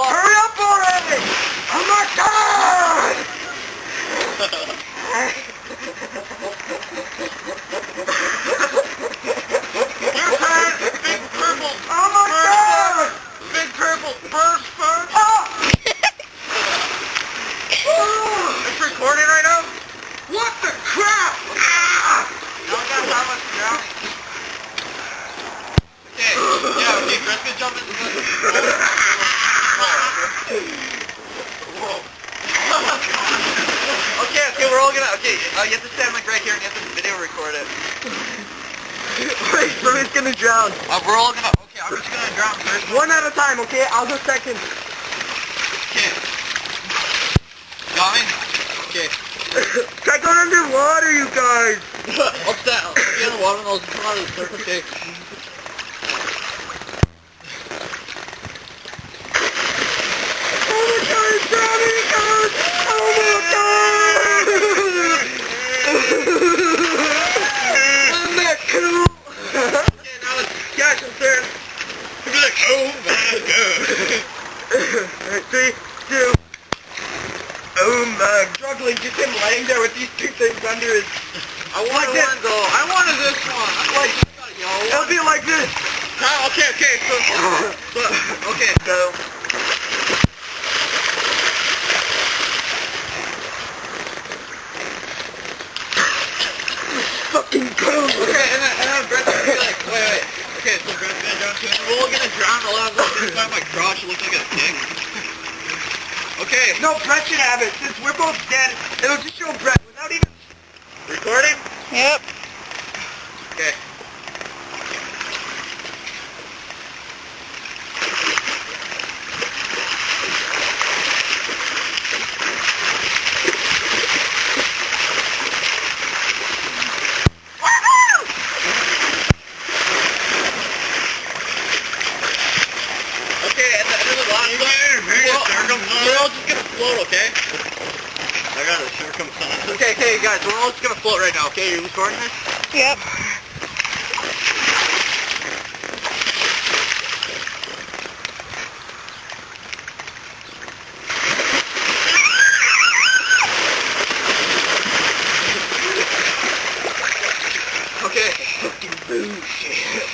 Hurry up already! Oh my god! Big purple! Oh my god! Big purple! Bird! Oh! It's recording right now? What the crap? Ah! Now I got how much drowning. Okay, yeah, okay, Chris can jump into the... Whoa. Okay, we're all gonna... Okay, you have to stand like right here and you have to video record it. Wait, somebody's gonna drown. We're all gonna... Okay, I'm just gonna drown first. One at a time, okay? I'll go second. Okay. Got me? Okay. Try going underwater, you guys! What's that? I'll get in the water and I'll just come out of the surface. Okay. Oh my god, it's drowning, guys! Oh my god! I'm that cool! Okay, now it's Jackson's turn. He'll be like, oh my god. Alright, 3, 2... Oh my... Struggling, just him laying there with these two things under his... I wanted one though. I wanted this one. It'll be like this. Okay, so okay. Go. Fucking cool. Okay, and then Brett's gonna be like, wait. Okay, so Brett's gonna drown too, and we're all gonna drown a lot of those things. My crotch looks like a dick. Okay. No, Brett should have it. Since we're both dead, it'll just show Brett without even... Recording? Yep. Okay. Okay, and then the last one, we're all just gonna float, okay? I got it, circumstance. Okay, guys, we're all just gonna float right now, okay? You're recording this? Yep. Okay. Fucking bullshit.